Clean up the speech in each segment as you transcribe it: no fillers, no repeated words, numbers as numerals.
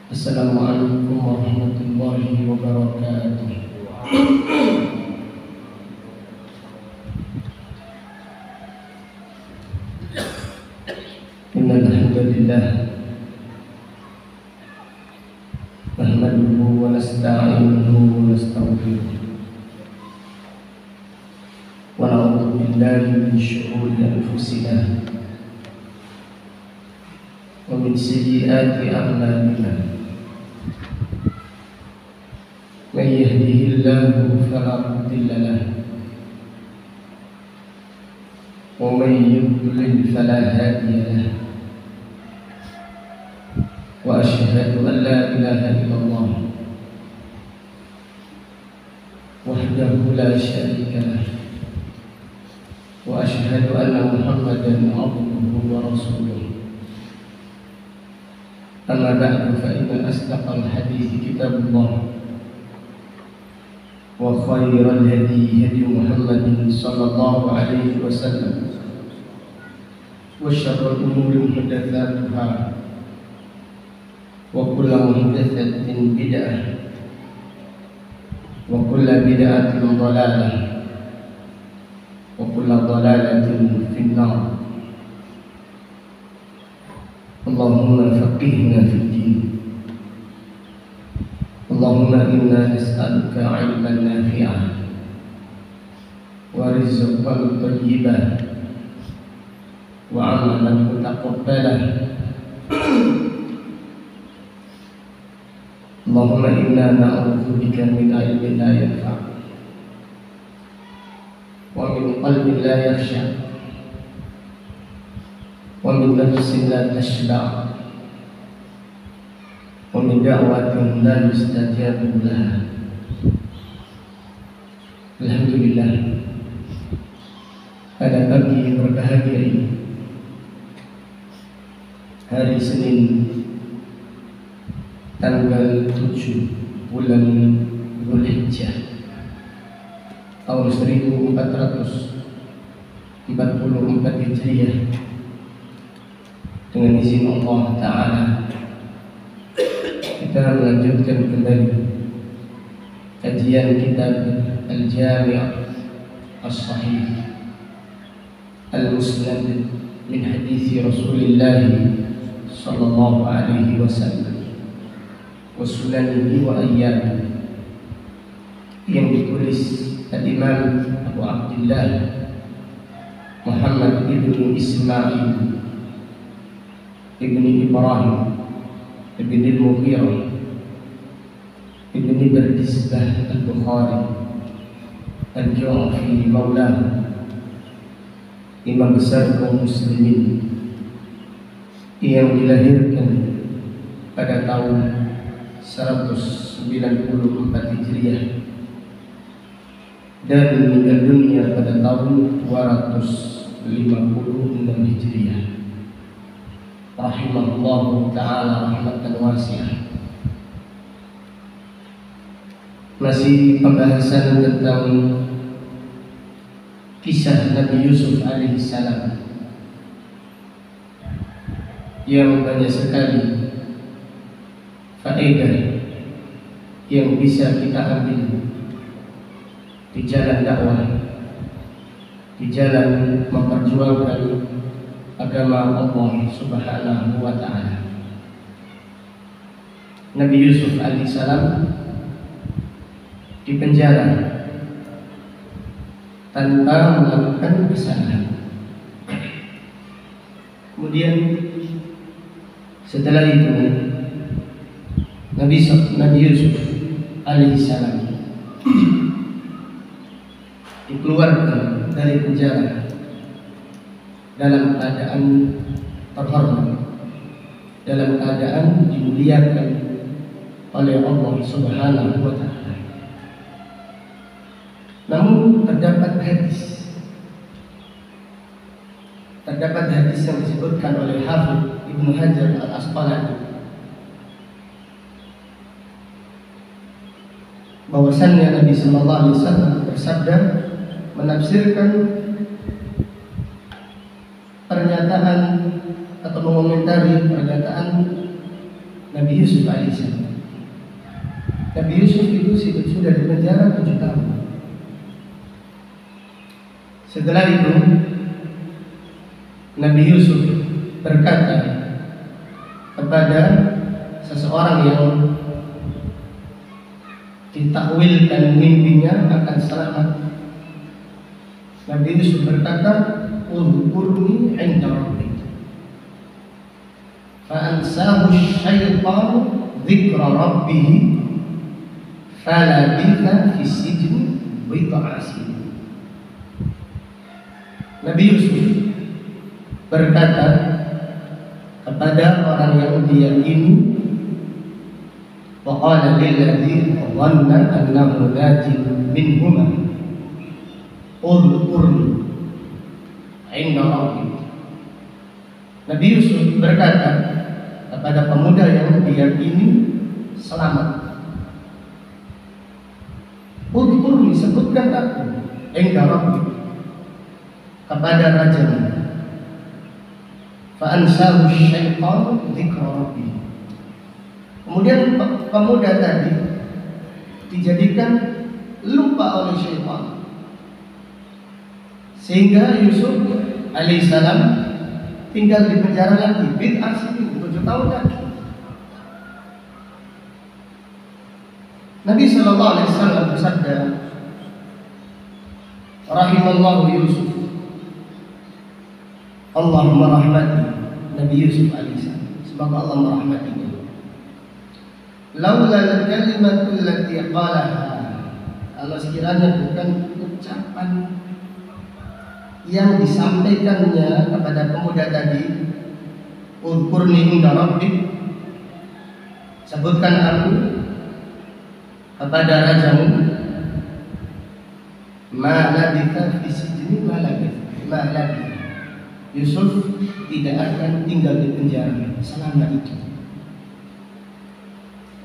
Assalamualaikum warahmatullahi wabarakatuh. Innal hamdalillah nahmaduhu wa nasta'inuhu wa nastaghfiruh wa na'udzu billahi min shururi anfusina wa min sayyiati a'malina. من يهده الله فلا مضل له ومن يضلل فلا هادي له وأشهد أن لا إله إلا الله وحده لا شريك له وأشهد أن محمدا عبده ورسوله. أما بعد فإن أصدق الحديث كتاب الله وخير الهدي هدي محمد صلى الله عليه وسلم وشر الأمور محدثاتها وكل محدثة بدعة وكل بدعة ضلالة وكل ضلالة في النار. اللهم فقهنا في الدين. اللهم إنا نسألك علما نافعا ورزقا طيبا وعملا متقبلا. اللهم إنا نعوذ بك من علم لا ينفع ومن قلب لا يخشع ومن نفس لا تشبع ومن دعوة لا يستجاب لها. Alhamdulillah, pada pagi berbahagia ini, hari Senin tanggal 7 bulan Dzulhijjah tahun 1444 Hijriah, dengan izin Allah Ta'ala kita melanjutkan kembali kajian kitab Al-Jami' As-Sahih Al-Musnad min hadis Rasulullah sallallahu alaihi wasallam wa sunanihi wa ayyamihi, yang ditulis Al-Imam Abu Abdullah Muhammad ibn Ismail ibn Ibrahim ibn al-Mughirah ibn Bardizbah al-Bukhari al-Ju'fi maulah, imam besar kaum muslimin yang dilahirkan pada tahun 194 Hijriah dan meninggal dunia pada tahun 256 Hijriah. Rahimahullahu ta'ala rahmatan wasi'ah. Masih pembahasan tentang kisah Nabi Yusuf alaihissalam yang banyak sekali faedah yang bisa kita ambil di jalan dakwah, di jalan memperjuangkan agama Allah Subhanahu wa ta'ala. Nabi Yusuf alaihissalam dipenjara tanpa melakukan kesalahan. Kemudian setelah itu Nabi Yusuf alaihissalam dikeluarkan dari penjara dalam keadaan terhormat, dalam keadaan dimuliakan oleh Allah Subhanahu wa ta'ala. Namun terdapat hadis yang disebutkan oleh Hafidz Ibnu Hajar Al-Asqalani bahwasannya Nabi sallallahu alaihi wasallam bersabda menafsirkan pernyataan atau mengomentari pernyataan Nabi Yusuf alaihissalam. Nabi Yusuf itu sudah di penjara 7 tahun. Setelah itu Nabi Yusuf berkata kepada seseorang yang ditakwilkan mimpinya akan selamat. Nabi Yusuf berkata, "Udhkurni 'inda rabbik." Fa'ansahu asy-syaitanu dzikra rabbih falabitha fi sijni bid'a sinin. Nabi Yusuf berkata kepada orang yang diyakini, wa qala lilladzi dhanna annahu najin minhuma udhkurni 'inda rabbik. Nabi Yusuf berkata kepada pemuda yang diyakini selamat, udhkurni, sebutkan aku, 'inda rabbik, kepada rajamu. Fa'ansahu asy-syaitanu dzikra rabbih. Kemudian pemuda tadi dijadikan lupa oleh syaitan, sehingga Yusuf alaihissalam tinggal di penjara lagi bid'ah sinin, 7 tahun lagi. Nabi sallallahu alaihi wasallam bersabda, rahimallahu Yusuf, Allahumma rahmati Nabi Yusuf alaihissalam, semoga Allah merahmatinya. Laula al-kalimatu allati qalaha, kalau sekiranya bukan ucapan yang disampaikannya kepada pemuda tadi, udhkurni 'inda rabbik, sebutkan aku kepada rajamu, ma labitha fi sijni ma labitha. Yusuf tidak akan tinggal di penjara selama itu.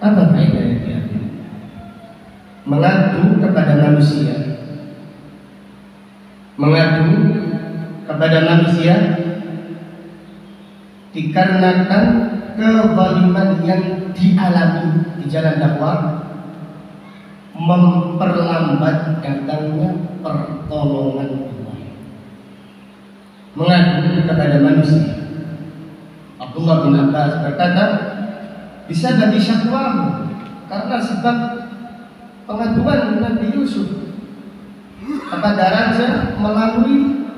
Apa faedahnya? Mengadu kepada manusia, mengadu kepada manusia dikarenakan kezaliman yang dialami di jalan dakwah, memperlambat datangnya pertolongan Allah. Mengadu kepada manusia. Abdullah bin Abbas berkata, bisa jadi syakwahu, karena sebab pengaduan Nabi Yusuf kepada raja melalui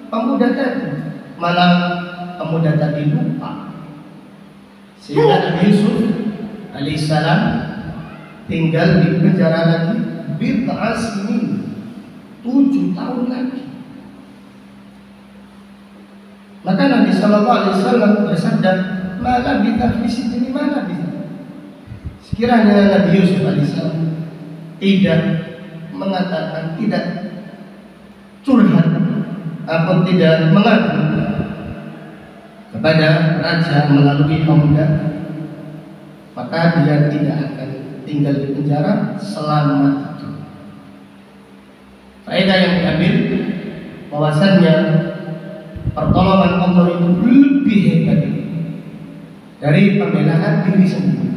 pemuda tadi, malah pemuda tadi lupa, sehingga Nabi Yusuf alaihissalam tinggal di penjara lagi bid'ah sinin, 7 tahun lagi. Maka Nabi sallallahu alaihi wasallam bersabda, "Mala bid'ah fi sijni mala bid'ah." Sekiranya Nabi Yusuf alaihissalam tidak mengatakan, tidak curhat atau tidak mengadu kepada raja melalui pemuda, maka dia tidak akan tinggal di penjara selama itu. Faedah yang diambil bahwasannya pertolongan Allah itu lebih hebat dari pembelaan diri sendiri.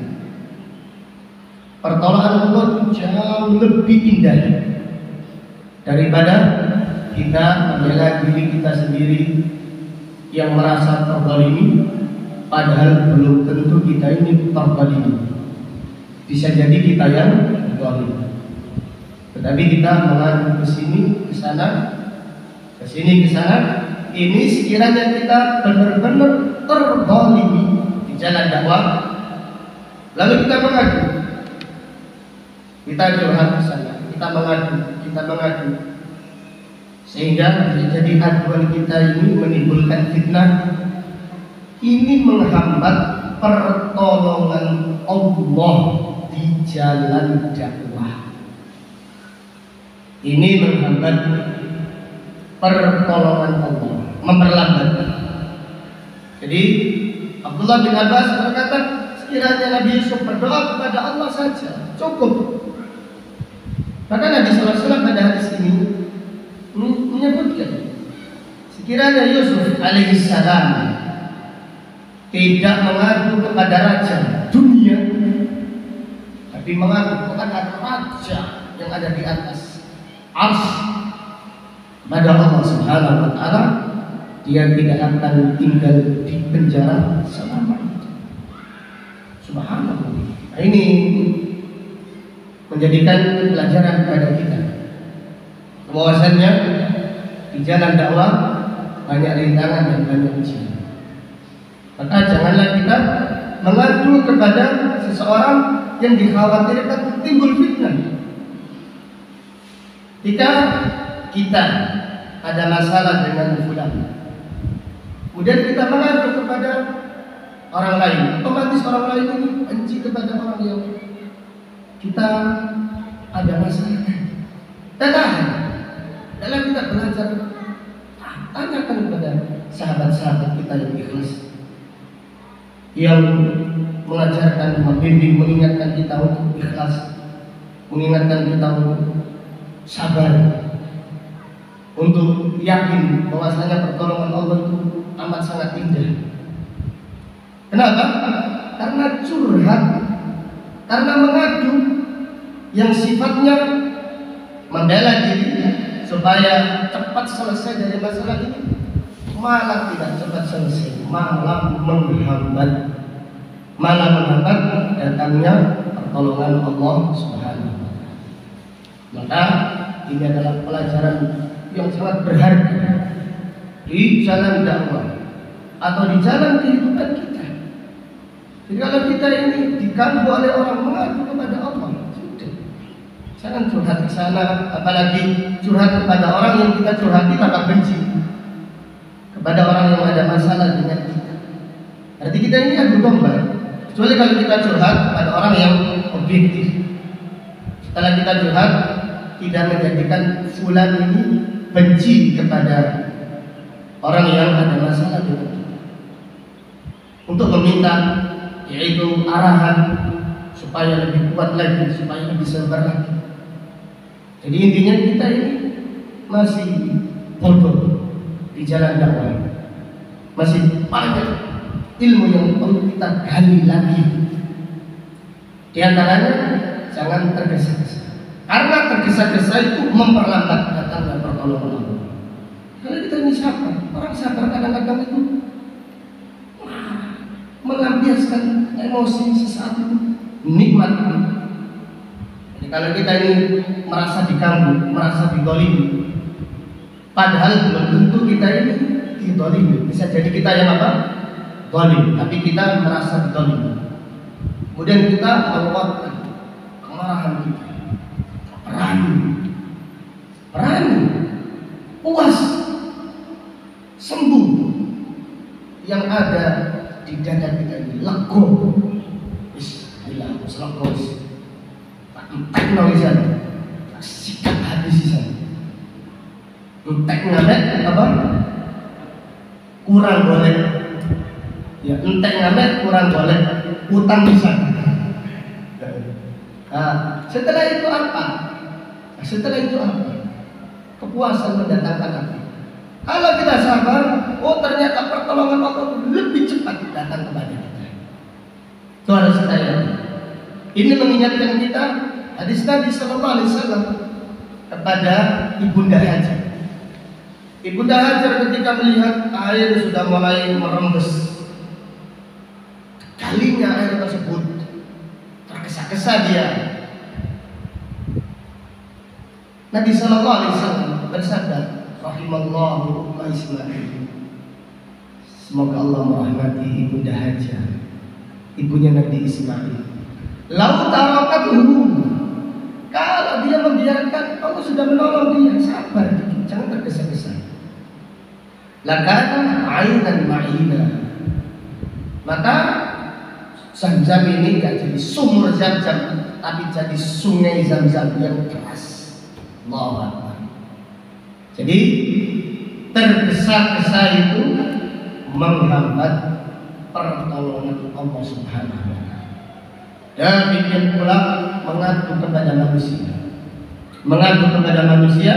Pertolongan Allah itu jauh lebih indah daripada kita membela diri kita sendiri yang merasa terzalimi, padahal belum tentu kita ini terzalimi. Bisa jadi kita yang zalim, tetapi kita mengadu ke sini ke sana, ke sini ke sana. Ini sekiranya kita benar-benar terzalimi di jalan dakwah, lalu kita mengadu, kita curhat ke sana, kita mengadu, sehingga jadi aduan kita ini menimbulkan fitnah. Ini menghambat pertolongan Allah di jalan dakwah. Ini menghambat pertolongan Allah, memperlambat. Jadi Abdullah bin Abbas berkata, sekiranya Nabi Yusuf berdoa kepada Allah saja cukup. Maka Nabi SAW pada hadis ini menyebutkan, sekiranya Yusuf alaihissalam tidak mengadu kepada raja dunia, tapi mengadu kepada raja yang ada di atas arsy kepada Allah Subhanahu wa taala, dia tidak akan tinggal di penjara selama itu. Subhanallah. Nah, ini menjadikan pelajaran kepada kita bahwasannya di jalan dakwah banyak rintangan dan banyak ujian. Maka janganlah kita mengadu kepada seseorang yang dikhawatirkan timbul fitnah. Jika kita ada masalah dengan fulan, kemudian kita mengadu kepada orang lain, otomatis orang lain ini benci kepada orang yang kita ada masalah. Dalam kita belajar, tanyakan kepada sahabat-sahabat kita yang ikhlas, yang mengajarkan, membimbing, mengingatkan kita untuk ikhlas, mengingatkan kita untuk sabar, untuk yakin bahwasanya pertolongan Allah itu amat sangat indah. Kenapa? Karena curhat, karena mengadu yang sifatnya membela diri supaya cepat selesai dari masalah ini, malah tidak cepat selesai, malah menghambat datangnya pertolongan Allah Subhanahu wa taala. Maka ini adalah pelajaran yang sangat berharga di jalan dakwah atau di jalan kehidupan kita. Jadi kalau kita ini diganggu oleh orang mengadu kepada Allah, sudah, jangan curhat ke sana, apalagi curhat kepada orang yang kita curhati tanpa benci, kepada orang yang ada masalah dengan kita. Berarti kita ini adu domba. Kecuali kalau kita curhat kepada orang yang objektif. Setelah kita curhat, tidak menjadikan fulan ini benci kepada orang yang ada masalah dengan kita. Untuk meminta yaitu arahan supaya lebih kuat lagi, supaya lebih sabar lagi. Jadi intinya kita ini masih bodoh di jalan dakwah, masih banyak ilmu yang perlu kita gali lagi. Di antaranya jangan tergesa-gesa, karena tergesa-gesa itu memperlambat datangnya pertolongan Allah. Kalau kita ini sabar, orang sabar kadang-kadang itu melampiaskan emosi sesaat itu nikmat. Jadi kalau kita ini merasa diganggu, merasa didolimi, padahal belum tentu kita ini didolimi. Bisa jadi kita yang apa? Dolim, tapi kita merasa didolimi. Kemudian kita meluapkan kemarahan kita, berani, puas, sembuh. Yang ada di dada kita ini lego, bismillah, lego, tak entek nawisan, tak sikat hati sisa, entek ngamet apa? Kurang boleh, ya entek ngamet kurang boleh, utang bisa. Nah, setelah itu apa? Kepuasan mendatangkan apa? Kalau kita sabar, oh ternyata pertolongan Allah lebih cepat datang kepada kita. Itu harus kita yakin. Ini mengingatkan kita hadis Nabi Sallallahu Alaihi Wasallam kepada Ibunda Hajar. Ibunda Hajar ketika melihat air sudah mulai merembes, kalinya air tersebut tergesa-gesa dia. Nabi Sallallahu Alaihi Wasallam bersabda, rahimallahu umma Ismail. Semoga Allah merahmati Ibunda Hajar, ibunya Nabi Ismail. Lau tarakatuhu, kalau dia membiarkan, Allah sudah menolong dia. Sabar dikit, jangan tergesa-gesa. Lakana ainan ma'ina, maka Zam-Zam ini gak jadi sumur Zam-Zam, tapi jadi sungai Zam-Zam yang keras. Allahu Akbar. Jadi tergesa-gesa itu menghambat pertolongan Allah Subhanahu wa taala. Demikian pula mengadu kepada manusia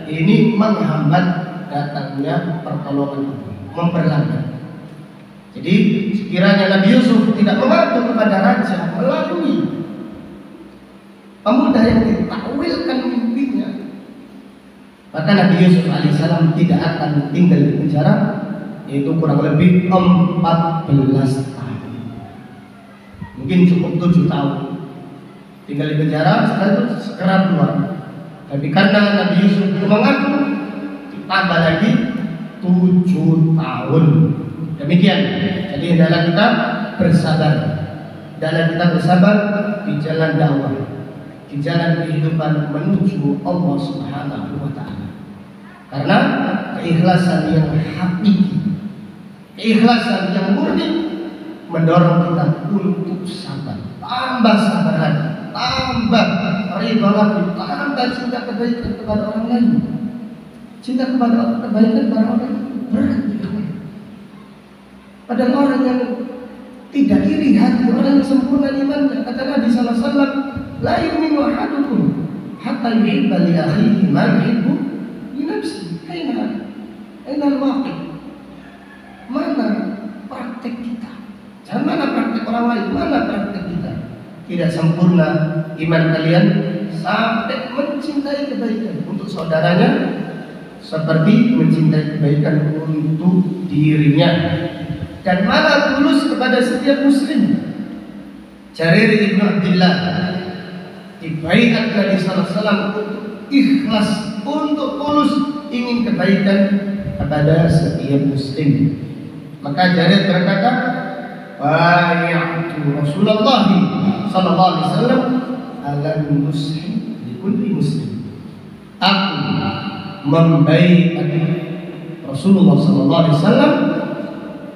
ini menghambat datangnya pertolongan Allah, memperlambat. Jadi sekiranya Nabi Yusuf tidak mengadu kepada raja melalui pemuda yang ditakwilkan mimpinya. Maka Nabi Yusuf alaihissalam tidak akan tinggal di penjara, yaitu kurang lebih 14 tahun. Mungkin cukup 7 tahun tinggal di penjara, setelah itu segera keluar. Tapi karena Nabi Yusuf mengaku, ditambah lagi 7 tahun. Demikian. Jadi hendaklah kita bersabar. Hendaklah kita bersabar di jalan dakwah, di jalan kehidupan menuju Allah Subhanahu wa Ta'ala. Karena keikhlasan yang hakiki, keikhlasan yang murni mendorong kita untuk sabar. Tambah sabar lagi, tambah ridha lagi, tambah cinta kebaikan kepada orang lain. Cinta kepada kebaikan kepada orang lain berat. Padahal orang yang tidak iri hati, orang yang sempurna imannya, kata Nabi sallallahu alaihi wasallam, la yu'minu ahadukum hatta yuhibba li akhihi ma yuhibbu li nafsihi. Aina al-waqi? Mana praktek kita? Jangan mana praktek orang lain, mana praktek kita? Tidak sempurna iman kalian sampai mencintai kebaikan untuk saudaranya seperti mencintai kebaikan untuk dirinya. Dan mana tulus kepada setiap muslim. Jarir ibn Abdullah dibaiat Nabi sallallahu alaihi wasallam untuk ikhlas, untuk tulus ingin kebaikan kepada setiap muslim. Maka Jarir berkata, "Bai'tu Rasulullah sallallahu alaihi wasallam ala nushi li kulli muslim." Aku membaiat Rasulullah sallallahu alaihi wasallam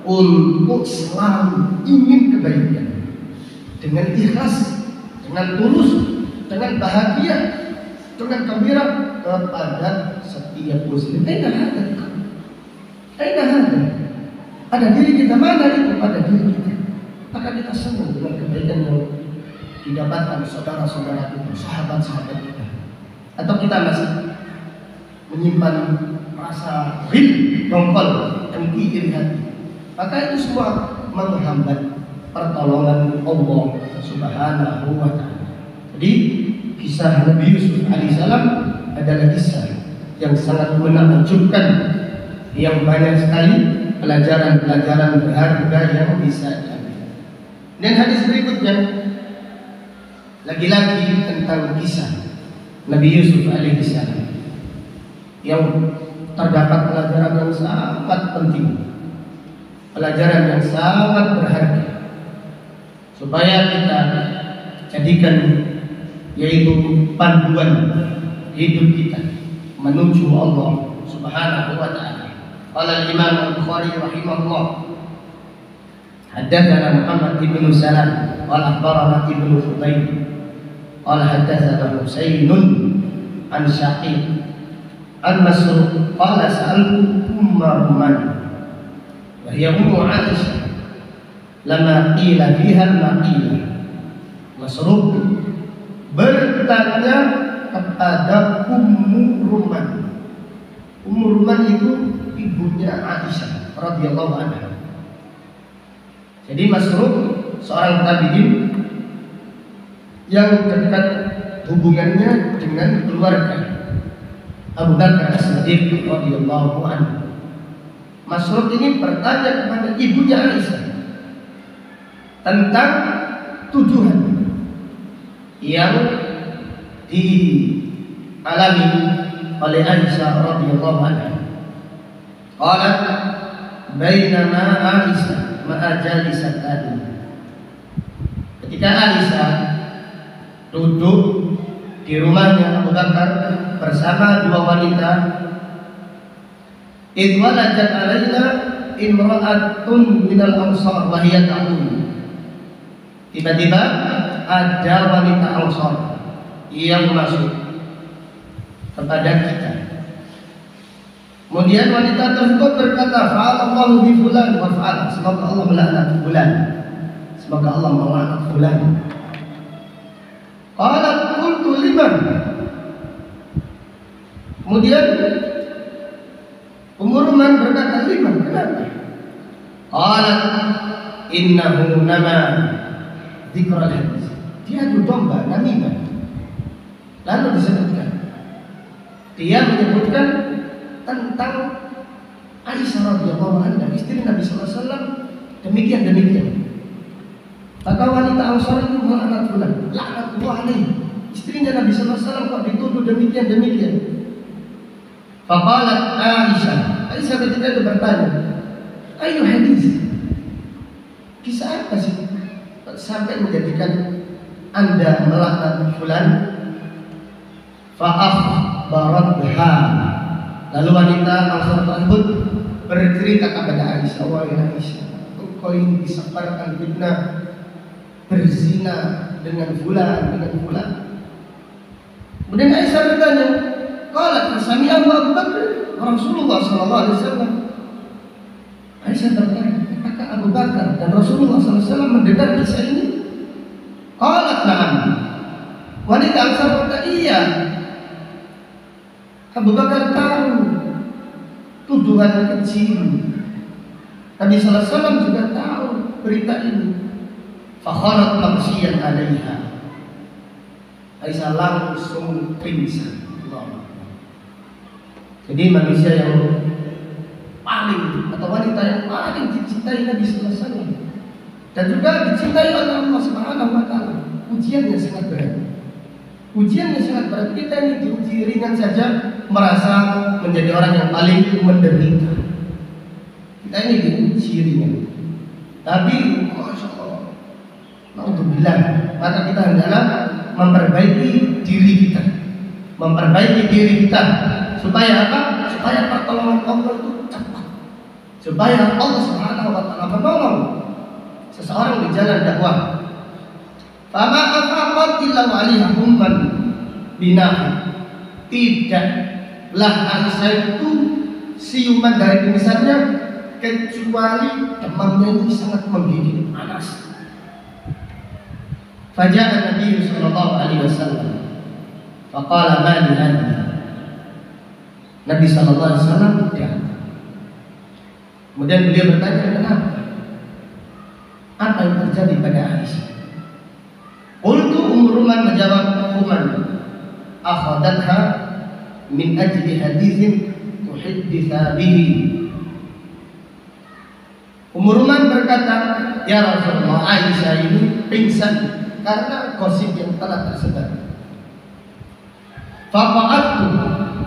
untuk selalu ingin kebaikan dengan ikhlas, dengan tulus, dengan bahagia, dengan gembira kepada setiap muslim. Ada diri kita, mana itu? Pada diri kita. Maka kita senang dengan kebaikan yang didapatkan saudara-saudara kita, sahabat-sahabat kita. Atau kita masih menyimpan rasa dongkol dan iri hati, maka itu semua menghambat pertolongan Allah Subhanahu wa Ta'ala. Jadi kisah Nabi Yusuf alaihissalam adalah kisah yang sangat menakjubkan, yang banyak sekali pelajaran-pelajaran berharga yang bisa diambil. Dan hadis berikutnya lagi-lagi tentang kisah Nabi Yusuf alaihissalam yang terdapat pelajaran yang sangat penting, pelajaran yang sangat berharga, supaya kita jadikan yaitu panduan hidup kita menuju Allah Subhanahu wa Ta'ala. Qala Imam Al-Bukhari rahimahullah, haddatsana Muhammad bin Salam qala akhbarana Ibnu Fudayl qala haddatsana Husainun an Syaqi an Masruq qala sa'altu Umman wa hiya ummu Aisyah lama qila fiha ma qila. Masruq bertanya kepada Ummu Ruman. Ummu Ruman itu ibunya Aisyah radhiyallahu anha. Jadi Masruq seorang tabi'in yang dekat hubungannya dengan keluarga Abu Bakar As-Siddiq radhiyallahu anhu. Masruq ini bertanya kepada ibunya Aisyah tentang tuduhan yang dialami oleh Aisyah radhiyallahu anha. Qalat bainama Aisyah ma'a jalisatan. Ketika Aisyah duduk di rumahnya Abu Bakar bersama dua wanita, idh walajat alaina imra'atun minal ansar wa hiya ta'um. Tiba-tiba ada wanita Ansar yang masuk kepada kita. Kemudian wanita tersebut berkata, fa'alallahu bi fulan wa fa'al. Semoga Allah melaknat fulan. Semoga Allah melaknat fulan. Qalat qultu liman. Kemudian Ummu Ruman berkata, liman, kenapa? Qalat innahu nama dzikral hadis. Dia itu domba namimah. Lalu disebutkan, dia menyebutkan tentang Aisyah radhiyallahu anha, istri Nabi sallallahu alaihi wasallam, demikian. Maka wanita Ansar itu melaknat fulan, laknatullah alaihi. Istrinya Nabi sallallahu alaihi wasallam kok dituduh demikian. Faqalat Aisyah ketika itu bertanya, ayo hadis, kisah apa sih sampai menjadikan Anda melaknat fulan? Fa'akhbaratha. Lalu wanita Ansar tersebut bercerita kepada Aisyah, wahai Aisyah, engkau ini disebarkan fitnah berzina dengan fulan. Kemudian Aisyah bertanya, qalat fasami'a Abu Bakar Rasulullah sallallahu alaihi wasallam. Aisyah bertanya, apakah Abu Bakar dan Rasulullah sallallahu alaihi wasallam mendengar kisah ini? Qalat na'am. Wanita Ansar berkata, iya. Abu Bakar tahu tuduhan kecil. Nabi sallallahu alaihi wasallam juga tahu berita ini. Fakharat maghsyiyan 'alaiha. Aisyah langsung pingsan. Jadi manusia yang paling atau wanita yang paling dicintai Nabi sallallahu alaihi wasallam dan juga dicintai oleh Allah Subhanahu wa taala. Ujiannya sangat berat. Kita ini diuji ringan saja merasa menjadi orang yang paling menderita. Kita ini diuji ringan. Tapi masya Allah, naudzubillah, maka kita hendaklah memperbaiki diri kita. Supaya apa? Supaya pertolongan Allah itu cepat. Supaya Allah Subhanahu wa taala menolong seseorang di jalan dakwah. Fama afaqat illa waliha umman binafi. Tidaklah Aisyah itu siuman dari kumisannya kecuali demamnya itu sangat menggigit panas. Faja'a Nabi sallallahu alaihi wasallam faqala ma li hadhihi. Nabi sallallahu alaihi wasallam datang. Kemudian beliau bertanya, kenapa? Apa yang terjadi pada Aisyah? Qultu Umruman menjawab, Umar akhadatha min ajli hadithin tuhadditha bihi. Umruman berkata, ya Rasulullah, Aisyah ini pingsan karena gosip yang telah tersebar.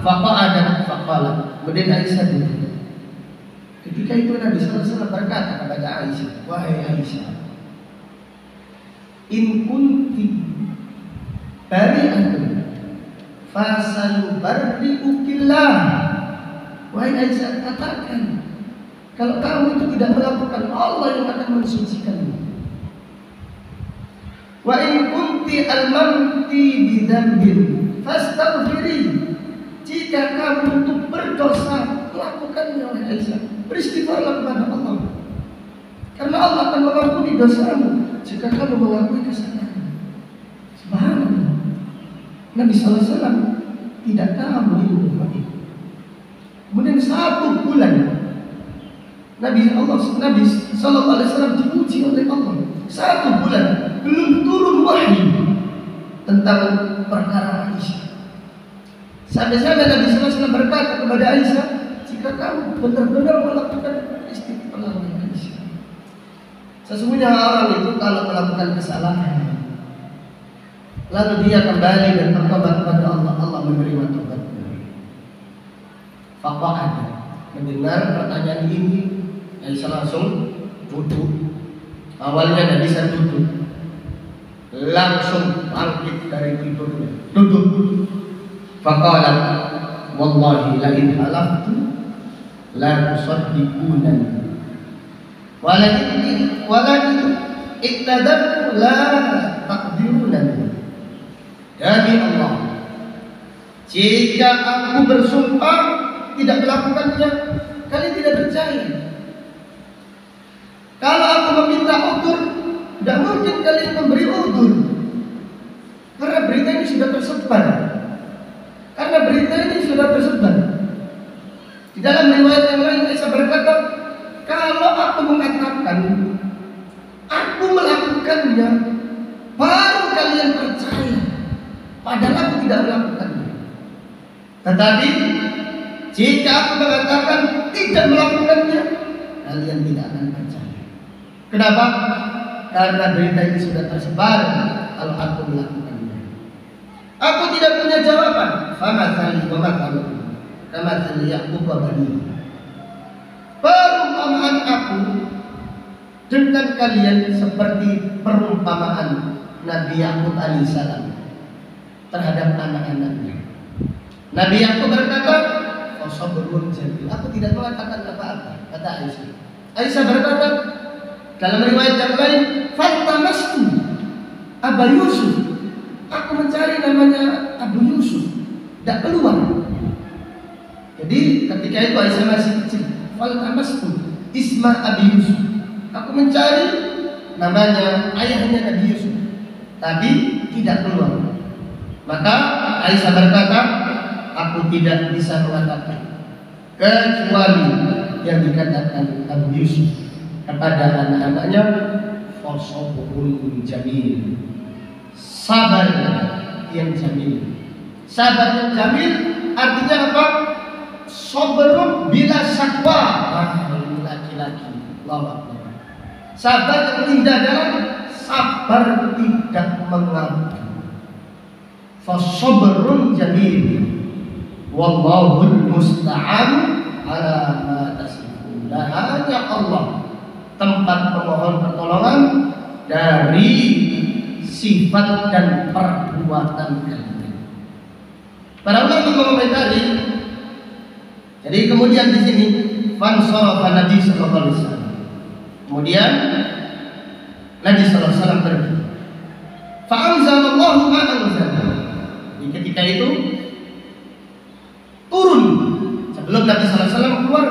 Faqa'adat faqala. Kemudian Aisyah duduk. Ketika itu Nabi sallallahu alaihi wasallam berkata kepada Aisyah, wahai Aisyah, in kunti bari'atun fasayubarri'ukillah. Wahai Aisyah, katakan kalau kamu itu tidak melakukan, Allah yang akan mensucikanmu. Wa in kunti almamti bidzambin fastaghfiri. Jika kamu untuk berdosa, lakukannya oleh Aisyah. Beristighfarlah kepada Allah, karena Allah akan mengampuni dosamu jika kamu mengakui kesalahan. Subhanallah. Nabi sallallahu alaihi wasallam tidak tahu ilmu hadis. Kemudian 1 bulan Nabi sallallahu alaihi wasallam diuji oleh Allah. 1 bulan belum turun wahyu tentang perkara Aisyah. Sampai-sampai Nabi sallallahu alaihi wasallam berkata kepada Aisyah, jika kamu benar-benar melakukan istighfar Aisyah. Sesungguhnya orang itu kalau melakukan kesalahan lalu dia kembali dan bertobat kepada Allah, Allah menerima tobatnya. Faqa'ad. Mendengar pertanyaan ini, Aisyah langsung duduk. Awalnya tidak bisa duduk, langsung bangkit dari tidurnya, duduk. Faqala wallahi la in halaftu la tusaddiqunani walakin ittadabtu la taqdirunani. Demi Allah, jika aku bersumpah tidak melakukannya, kalian tidak percaya. Kalau aku meminta udzur, tidak mungkin kalian memberi udzur, karena berita ini sudah tersebar. Di dalam riwayat yang lain Aisyah berkata, kalau aku mengatakan aku melakukannya, baru kalian percaya. padahal aku tidak melakukannya. Tetapi jika aku mengatakan tidak melakukannya, kalian tidak akan percaya. Kenapa? Karena berita ini sudah tersebar kalau aku melakukannya. Aku tidak punya jawaban. Famatsali wa matsalukum kamatsali Ya'qub wa bani. Perumpamaan aku dengan kalian seperti perumpamaan Nabi Ya'qub alaihissalam terhadap anak-anaknya. Nabi Ya'qub berkata, "Fasabrun jamil." Aku tidak mengatakan apa-apa, kata Aisyah. Aisyah berkata dalam riwayat yang lain, "Fantamastu Abu Yusuf." Aku mencari namanya Abu Yusuf, tidak keluar. Jadi ketika itu Aisyah masih kecil. "Fantamastu isma Abi Yusuf." Aku mencari namanya ayahnya Nabi Yusuf, tapi tidak keluar. Maka Aisyah berkata, aku tidak bisa mengatakan kecuali yang dikatakan Abu Yusuf kepada anak-anaknya, fasabrun jamil. Sabar yang jamil. Sabar yang jamil artinya apa? Sabrun bila syakwa. Laki-laki. Allahu Akbar. Sabar yang indah adalah sabar tidak mengadu. Fasabrun jamil. Wallahul musta'an ala ma tasifun. Dan hanya Allah tempat pemohon pertolongan dari sifat dan perbuatan kalian. Para ulama mengomentari. Jadi kemudian di sini fansarafa Nabi sallallahu alaihi wasallam. Kemudian Nabi sallallahu alaihi wasallam pergi. Fa anzalallahu ma anzala. Ketika itu turun, sebelum Nabi sallallahu alaihi wasallam keluar,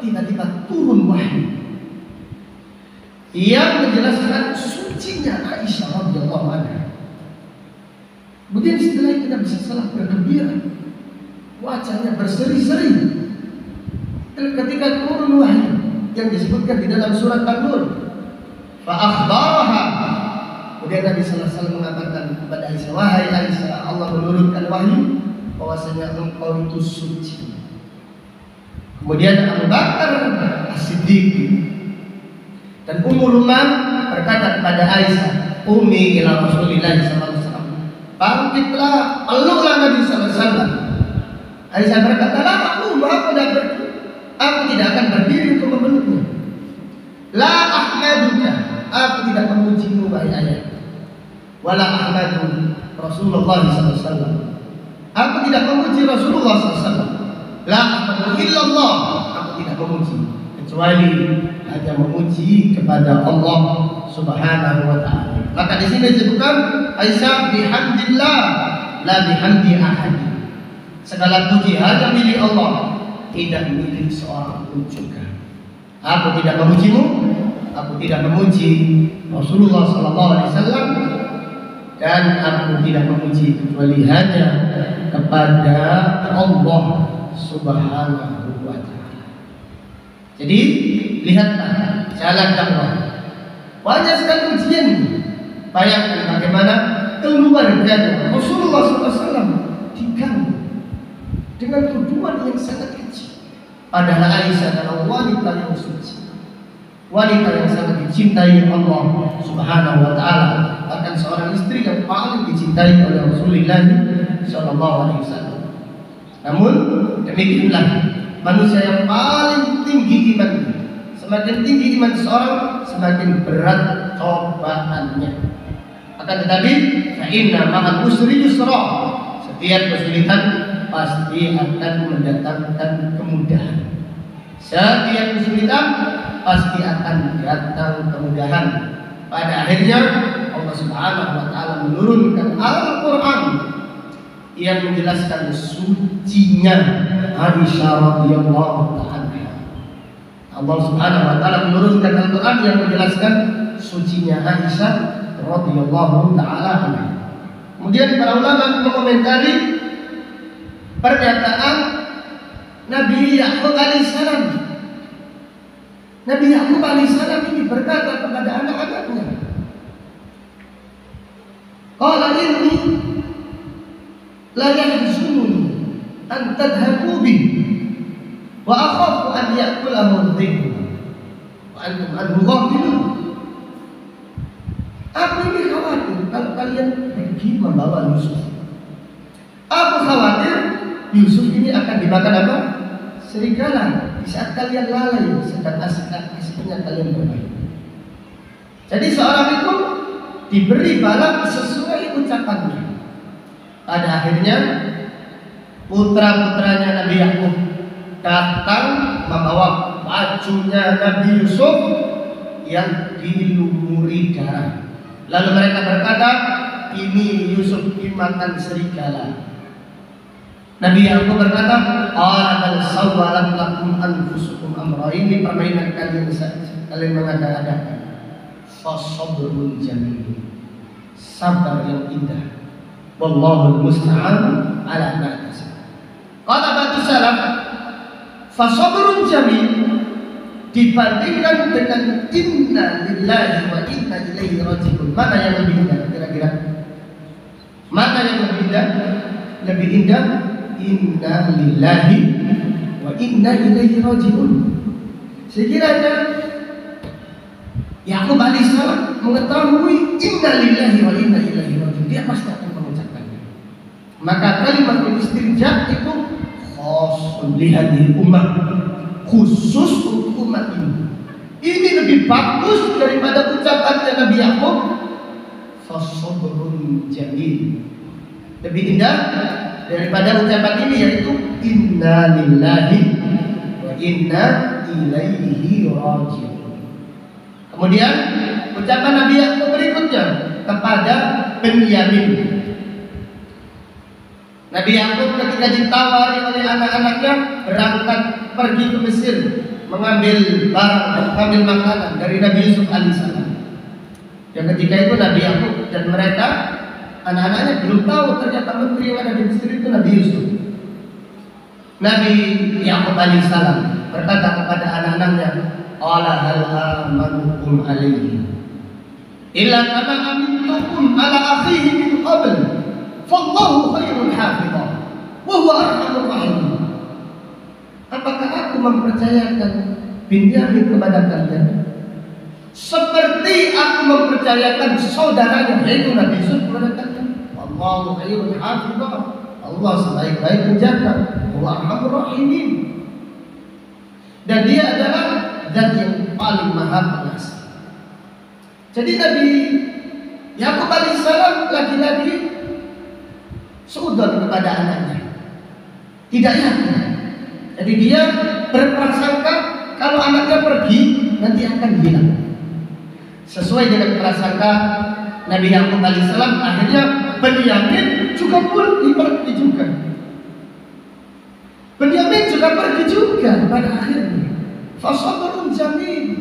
tiba-tiba turun wahyu yang menjelaskan sucinya Aisyah radhiyallahu anha. Kemudian setelah itu Nabi sallallahu alaihi wasallam bergembira, wajahnya berseri-seri ketika turun wahyu yang disebutkan di dalam surat An-Nur. Fa akhbaraha. Kemudian Nabi sallallahu alaihi wasallam mengabarkan kepada Aisyah, wahai Aisyah, Allah menurunkan wahyu bahwasanya engkau itu suci. Kemudian Abu Bakar As-Siddiq dan Ummu Ruman berkata kepada Aisyah, "Umi ila Rasulillah sallallahu alaihi wasallam." Bangkitlah, peluklah Nabi sallallahu alaihi wasallam. Aisyah berkata, "La aqum, aku tidak akan berdiri untuk memeluknya. La ahmaduka, aku tidak memujimu wahai ayah. Wala ahmadu Rasulullah sallallahu alaihi wasallam. Aku tidak memuji Rasulullah SAW. La ahmadu illallah. Aku tidak memuji kecuali hanya memuji kepada Allah Subhanahu wa taala. Maka di sini disebutkan Aisyah bihamdillah la bihamdi ahad. Segala puji hanya milik Allah, tidak milik seorang pun juga. Aku tidak memujimu, aku tidak memuji Rasulullah sallallahu alaihi wasallam, dan aku tidak memuji kecuali hanya kepada Allah Subhanahu wa taala. Jadi lihatlah jalan dakwah. Banyak sekali ujian. Bayangkan bagaimana keluarganya Rasulullah SAW diganggu dengan tuduhan yang sangat kecil. Padahal Aisyah adalah wanita yang suci, wanita yang sangat dicintai Allah Subhanahu wa taala, bahkan seorang istri yang paling dicintai oleh Rasulullah sallallahu alaihi wasallam. Namun demikianlah manusia yang paling tinggi iman. Semakin tinggi iman seseorang, semakin berat cobaannya. Akan tetapi, fa inna ma'al usri yusra. Setiap kesulitan pasti akan mendatangkan kemudahan. Setiap kesulitan pasti akan datang kemudahan. Pada akhirnya Allah Subhanahu wa taala menurunkan Al-Qur'an yang menjelaskan sucinya Aisyah radhiyallahu ta'ala. Allah Subhanahu wa taala menurunkan Al-Qur'an yang menjelaskan sucinya Aisyah radhiyallahu ta'ala. Kemudian para ulama mengomentari pernyataan Nabi Ya'qub alaihissalam. Nabi Ya'qub alaihissalam ini berkata kepada anak-anaknya, "Qala inni la yahzununi an tadhhabu bi wa akhafu an ya'kulahu dhi'bu wa antum anhu ghafilun. Aku ini khawatir kalau kalian pergi membawa Yusuf. Aku khawatir Yusuf ini akan dimakan apa? Serigala. Di saat kalian lalai sedang asik-asiknya kalian bermain. Jadi seorang itu diberi bala sesuai ucapannya. Pada akhirnya putra-putranya Nabi Yakub datang membawa bajunya Nabi Yusuf yang dilumuri darah. Lalu mereka berkata, ini Yusuf dimakan serigala. Nabi Yakub berkata, bal sawwalat lakum anfusukum amra, ini permainan kalian mengada-adakan. Fasabrun jamil, sabar yang indah. Wallahul musta'an ala ma tasifun. Qala ba'du salaf, fasabrun jamil dibandingkan dengan inna lillahi wa inna ilaihi raji'un. Mana yang lebih indah kira-kira? Mana yang lebih indah? Lebih indah inna lillahi wa inna ilaihi raji'un. Sekiranya Yakub alaihissalam mengetahui inna lillahi wa inna ilaihi raji'un, dia pasti akan mengucapkannya. Maka kalimat istirja itu khusus li hadhihi ummah, khusus untuk umat ini. Ini lebih bagus daripada ucapannya Nabi Yakub, fasabrun jamil. Lebih indah daripada ucapan ini, yaitu inna lillahi wa inna ilaihi raji'un. Kemudian ucapan Nabi Yakub berikutnya kepada Benyamin. Nabi Yakub ketika ditawari oleh anak-anaknya berangkat pergi ke Mesir mengambil barang, mengambil makanan dari Nabi Yusuf alaihissalam. Dan ketika itu Nabi Yakub dan mereka anak-anaknya belum tahu ternyata menteri yang ada di Mesir itu Nabi Yusuf. Nabi Yakub alaihissalam berkata kepada anak-anaknya, qala hal amanukum alaihi illa kama amintukum ala akhihi min qabl fallahu khairul hafidha wa huwa arhamur rahimin. Apakah aku mempercayakan Binyamin kepada kalian seperti aku mempercayakan saudaranya yaitu Nabi Yusuf kepada kalian? Wallahu khairul hafidha, Allah sebaik-baik penjaga, wa arhamur rahimin, dan dia adalah zat yang paling maha pengasih. Jadi Nabi Yakub alaihissalam lagi-lagi seudon kepada anaknya, tidak yakin. Jadi dia berprasangka kalau anaknya pergi nanti akan hilang. Sesuai dengan prasangka Nabi Yakub alaihissalam, akhirnya Benyamin juga pun pergi juga. Benyamin juga pergi juga pada akhirnya. Fasabrun jamil.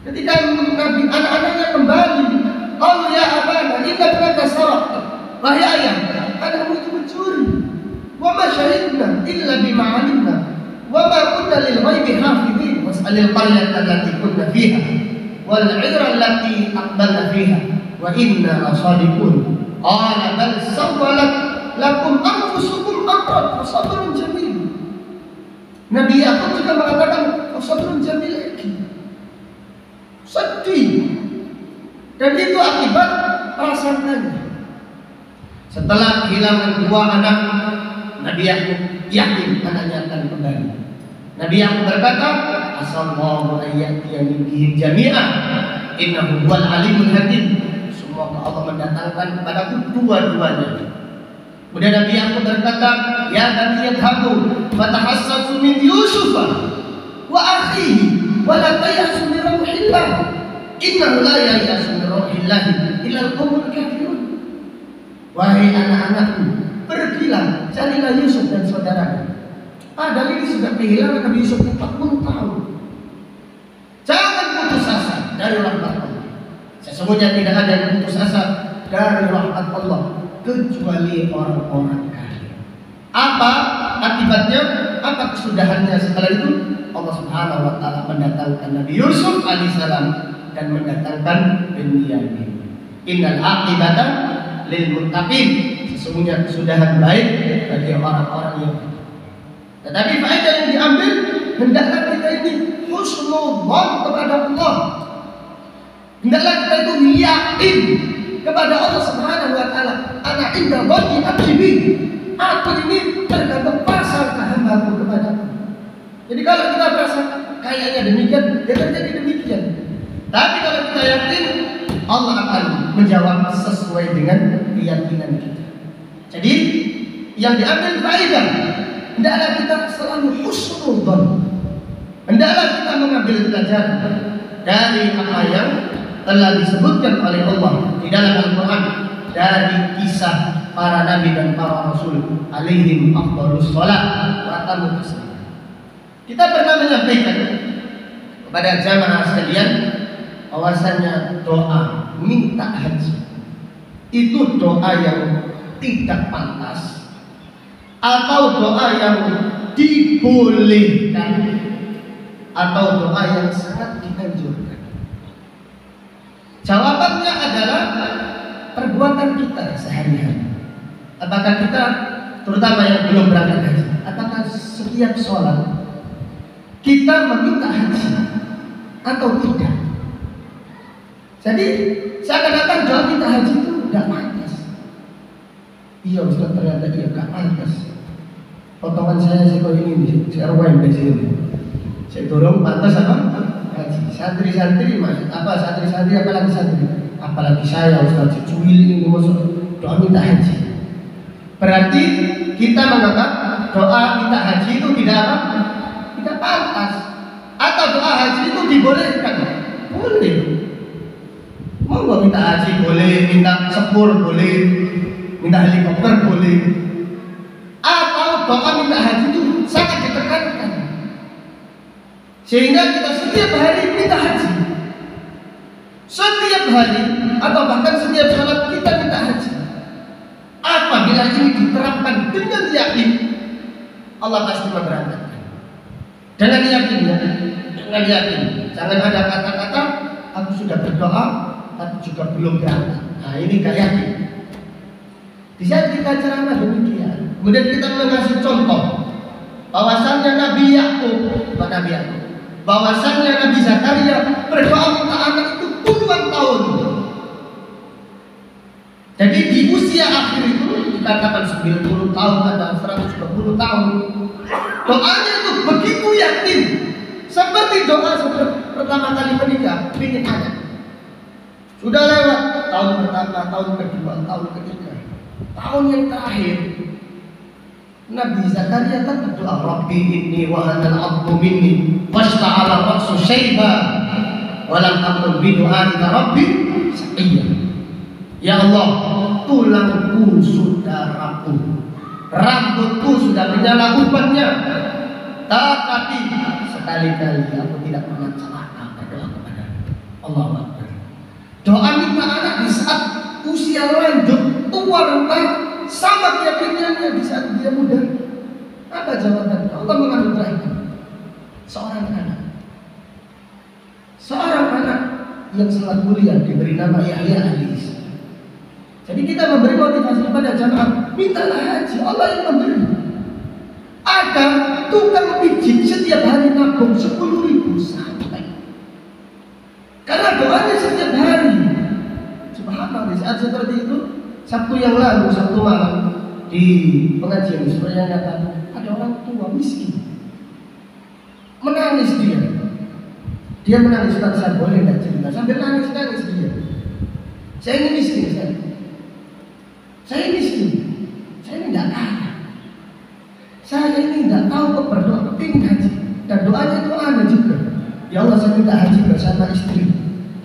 Ketika Nabi anak-anaknya kembali, qalu ya abana inna ibnaka saraq. Wahai ayah, anakmu itu mencuri. Wa ma syahidna illa bima 'alimna wa ma kunna lil ghaibi hafidhin was'alil qaryata allati kunna fiha wal 'ira allati aqbalna fiha wa inna lasadiqun. Qala bal sawwalat lakum anfusukum amran fasabrun jamil. Nabi Yakub juga mengatakan fasabrun jamil lagi. Sedih. Dan itu akibat prasangkanya. Setelah kehilangan dua anak, Nabi Yakub yakin anaknya akan kembali. Nabi Yakub berkata, asallahu ayyatiyani bihim jami'an innahu huwal alimul hakim. Semoga Allah mendatangkan kepadaku dua-duanya. Kemudian Nabi Yakub berkata, ya bani yadhabu fatahassasu min Yusuf wa akhihi wa la tayasu min rauhillah innahu la yayasu min rauhillah illa al-qawmul kafirun. Wahai anak-anakku, pergilah carilah Yusuf dan saudaranya. Padahal ini sudah kehilangan Nabi Yusuf 40 tahun. Jangan putus asa dari rahmat Allah. Sesungguhnya tidak ada yang putus asa dari rahmat Allah kecuali orang-orang kafir. Apa akibatnya? Apa kesudahannya setelah itu? Allah Subhanahu wa taala mendatangkan Nabi Yusuf alaihissalam dan mendatangkan Benyamin. Innal aqibata lil muttaqin. sesungguhnya kesudahan baik bagi orang-orang yang tetapi faedah yang diambil hendaklah kita ini husnudzon kepada Allah. Hendaklah kita itu yakin kepada Allah Subhanahu wa taala. Ana inda dhanni abdi bi. Aku ini tergantung prasangka hamba-Ku kepadaku. Jadi kalau kita merasa kayaknya demikian, ya terjadi demikian. Tapi kalau kita yakin, Allah akan menjawab sesuai dengan keyakinan kita. Jadi yang diambil faedah, hendaklah kita selalu husnudzon. Hendaklah kita mengambil pelajaran dari apa yang telah disebutkan oleh Allah di dalam Al-Quran dari kisah para nabi dan para rasul alaihim afdhalus shalah wa tamu taslim. Kita pernah menyampaikan kepada jamaah sekalian bahwasanya doa minta haji itu doa yang tidak pantas atau doa yang dibolehkan atau doa yang sangat dianjurkan. Jawabannya adalah perbuatan kita sehari-hari. Apakah kita, terutama yang belum berangkat haji, apakah setiap sholat kita meminta haji atau tidak? Jadi seakan-akan doa minta haji itu tidak pantas. Iya Ustaz, ternyata dia tidak pantas. Potongan saya sekali ini, saya RW di sini. Saya dorong pantas apa? Haji. Santri-santri santri-santri apalagi santri, apalagi saya Ustaz cuil ini masuk doa minta haji. Berarti kita menganggap doa minta haji itu tidak apa? Tidak pantas. Atau doa haji itu dibolehkan? Boleh. Mau minta haji boleh, minta sepur boleh, minta helikopter boleh. Atau doa minta haji itu sangat ditekankan. Sehingga kita setiap hari minta haji. Setiap hari atau bahkan setiap sholat kita minta haji. Apabila ini diterapkan dengan yakin, Allah pasti memberangkatkan. Dengan yakin ya, dengan yakin. Jangan ada kata-kata aku sudah berdoa tapi juga belum berangkat. Nah ini gak yakin. Di saat kita ceramah demikian, kemudian kita mengasih contoh bahwasannya Nabi Yakub, bahwasannya Nabi Zakaria berdoa minta anak itu puluhan tahun. Jadi di usia akhir itu dikatakan 90 tahun ada 120 tahun. Doanya itu begitu yakin, seperti doa pertama kali menikah, ingin anak. Sudah lewat tahun pertama, tahun kedua, tahun ketiga, tahun yang terakhir. Nabi Zakaria kan berdoa, Rabbi inni wa hanal 'abdu minni washta'ala ra'su syaiba wa lam aqul bi du'aika rabbi saqiyya. Ya Allah, tulangku sudah rapuh, rambutku sudah menyala ubannya, tetapi sekali-kali aku tidak pernah celaka berdoa kepada Allah. Doa minta anak di saat usia lanjut, tua renta, sama keyakinannya di saat dia muda. Apa jawabannya? Allah menganugerahkan seorang anak yang sangat mulia diberi nama Yahya alaihissalam. Jadi kita memberi motivasi kepada jamaah, mintalah haji, Allah yang memberi. Ada tukang pijit setiap hari nabung 10.000 sampai. Karena doanya setiap hari. Subhanallah, di saat seperti itu, Sabtu yang lalu, Sabtu malam di pengajian sebenarnya ada orang tua miskin, menangis dia. Dia menangis, saya boleh nggak cerita? Sambil nangis dia. Saya ini miskin, saya miskin, saya ini tidak kaya, saya ini tidak tahu kok berdoa kepingin haji, dan doanya itu aneh juga. Ya Allah, saya minta haji bersama istri,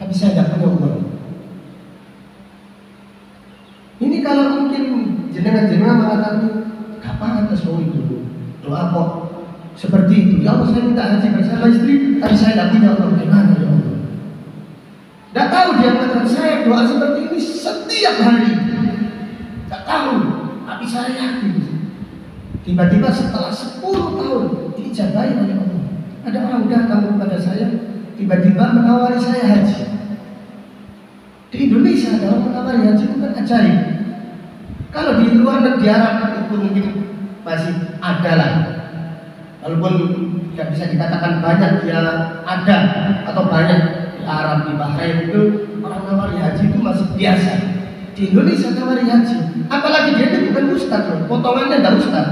tapi saya tidak punya uang. Ini kalau mungkin jenengan-jenengan mengatakan kapan atas mau itu doa kok seperti itu. Ya Allah, saya minta haji bersama istri, tapi saya tidak punya uang. Gimana ya Allah? Tidak tahu dia mengatakan saya doa seperti ini setiap hari. Tidak tahu, tapi saya yakin. Tiba-tiba setelah 10 tahun diijabahi oleh Allah. Ada orang datang kepada saya, tiba-tiba menawari saya haji. Di Indonesia ada orang menawari haji bukan ajaib. Kalau di luar pondok di Arab itu mungkin masih ada lah, walaupun tidak bisa dikatakan banyak, dia ada atau banyak. Di Arab, di Bahrain itu orang nawari haji itu masih biasa. Di Indonesia nawari haji, apalagi dia itu bukan ustad loh, potongannya tidak ustad.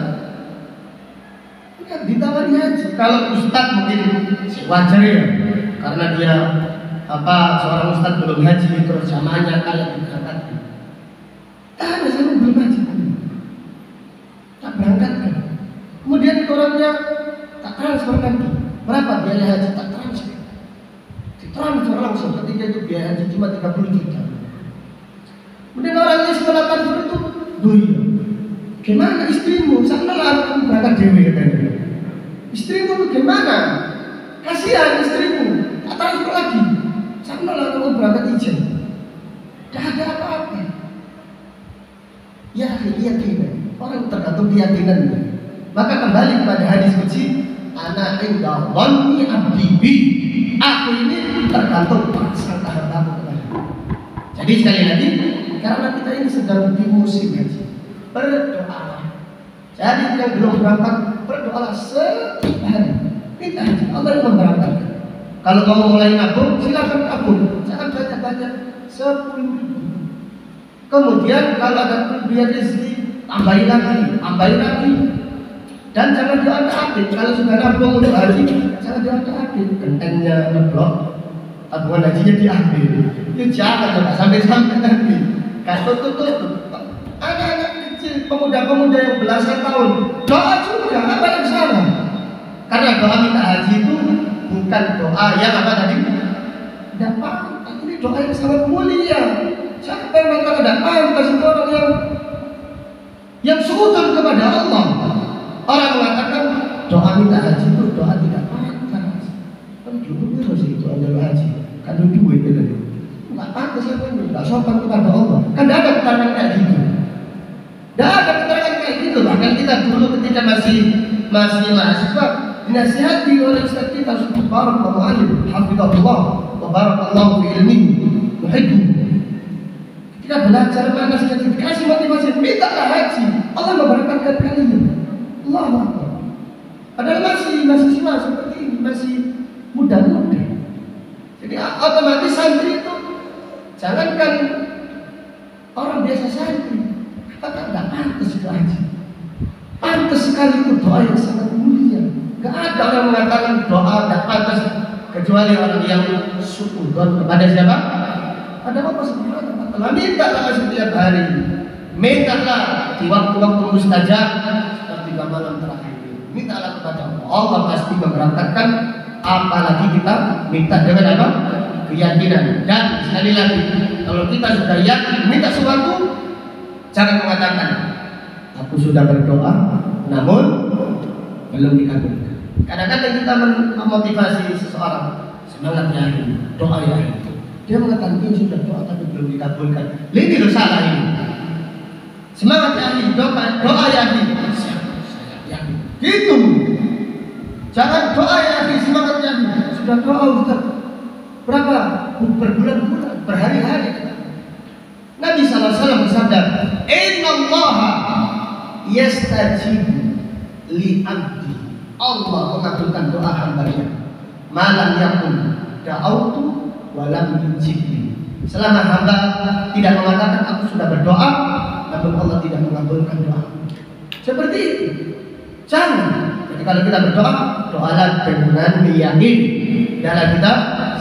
Ditawari haji. Kalau ustad mungkin wajar ya, karena dia seorang ustad belum haji terus jamaahnya kayak diberangkatkan. Ada saya belum haji, tak berangkatkan. Kemudian orangnya tak transfer nanti. Berapa biaya haji? Tak transfer. Ditransfer langsung, ketika itu biaya haji cuma 30 juta. Kemudian orangnya setelah transfer itu, duit. Gimana istrimu? Sana lah aku berangkat dewi katanya. Istrimu itu gimana? Kasihan istrimu, tak transfer lagi. Sana lah aku berangkat izin. Tidak ada apa-apa. Ya, keyakinan. Orang tergantung keyakinannya. Maka kembali kepada hadis qudsi, ana inda dhanni abdi bi. Aku ini tergantung prasangka hambaku kepada. Jadi sekali lagi, karena kita ini sedang di musim haji, berdoa. Jadi yang belum berangkat, berdoalah setiap hari. Minta haji, Allah yang memberangkatkan. Kalau kamu mulai nabung, silakan nabung. Jangan banyak-banyak, 10.000. Kemudian kalau ada kelebihan rezeki, tambahin lagi. Dan jangan diada-adit. Kalau sudah nabung untuk haji, jangan diada-adit. Gentengnya ngeblok, tabungan hajinya diambil. Itu jangan sampai nanti. Kasih tutup. Anak-anak kecil, pemuda-pemuda yang belasan tahun, doa juga, apa yang salah? Karena doa minta haji itu bukan doa yang apa tadi? Tidak pantas. Ini doa yang sangat mulia. Siapa yang mengatakan tidak pantas itu orang yang sekutu kepada Allah. Orang mengatakan doa minta haji itu doa tidak pantas. Kan dulu terus itu adalah haji. Kan duit itu tadi. Tidak pantas apa ini? Tidak sopan kepada Allah. Kan tidak ada keterangan kayak gitu. Tidak ada keterangan kayak gitu. Bahkan kita dulu ketika masih mahasiswa dinasihati oleh ustaz kita subhanallahu alim hafizahullah wa barakallahu fi ilmihi muhibbu. Kita belajar mana saja dikasih motivasi, mintalah haji. Allah memberkatkan kalian. Allahu Akbar. Padahal masih mahasiswa seperti ini, masih muda-muda. Jadi otomatis santri itu jangankan orang biasa santri, kata tidak pantas itu haji. Pantas sekali itu doa yang sangat mulia. Gak ada orang mengatakan doa tidak pantas kecuali orang yang syukur kepada siapa? Ada apa subhanahu wa ta'ala. Mintalah setiap hari. Mintalah di waktu-waktu mustajab seperti malam terakhir. Mintalah kepada Allah. Allah pasti memberangkatkan, apalagi kita minta dengan apa? Keyakinan. Dan sekali lagi, kalau kita sudah yakin minta sesuatu, jangan mengatakan aku sudah berdoa namun belum dikabulkan. Kadang-kadang kita memotivasi seseorang, semangat ya, doa ya. Dia mengatakan ini sudah doa tapi belum dikabulkan. Ini loh salah ini. Semangat ya, doa ya. Gitu. Jangan doa ya, semangat ya. Sudah doa Ustaz. Berapa? Berbulan-bulan, berhari-hari. Nabi SAW bersabda, Innallaha yastajibu li abdi. Allah mengabulkan doa hambanya. Malam yakun da'autu walam yujibni. Selama hamba tidak mengatakan aku sudah berdoa, namun Allah tidak mengabulkan doa. Seperti itu. Jangan. Jadi kalau kita berdoa, doalah dengan yakin. Dan kita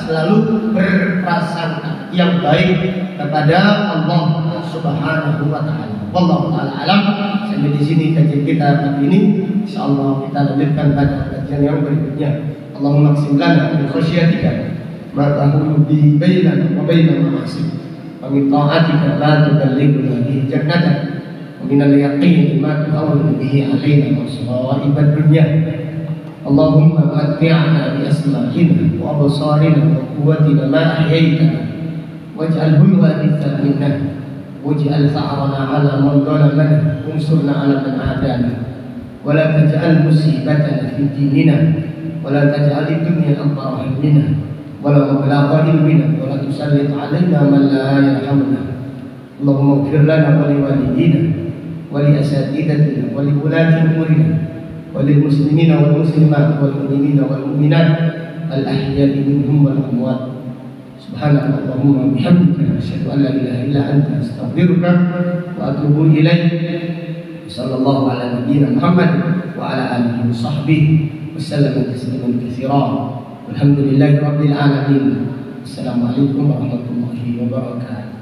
selalu berprasangka yang baik kepada Allah Subhanahu wa taala. Wallahu taala alam. Sampai di sini kajian kita pagi ini. Insyaallah kita lanjutkan pada kajian yang berikutnya. Allahumma qsim lana min khasyatika ma tahulu bi bainana wa baina ma'asik. Wa min ta'atika ma tuballighuna bihi jannatak. Wa min al-yaqin ma tuhawwinu bihi 'alaina masa'ib ad-dunya. Allahumma matti'na bi asma'ina wa absarina wa quwwatina ma ahyaytana waj'alhu al-waritha minna waj'al tha'rana 'ala man zalamana wansurna 'ala man 'adana wa la taj'al musibatana fi dinina wa la taj'al ad-dunya akbar hammina wa la mablagha ilmina wa la tusallit 'alaina man la yarhamuna. Allahumma ighfir lana wa li walidina ولأساتذتنا ولولاة أمورنا وللمسلمين والمسلمات والمؤمنين والمؤمنات الأحياء منهم والأموات. سبحانك اللهم وبحمدك أشهد أن لا إله إلا أنت أستغفرك وأتوب إليك. صلى الله على نبينا محمد وعلى آله وصحبه وسلم تسليما كثيرا. والحمد لله رب العالمين. السلام عليكم ورحمة الله وبركاته.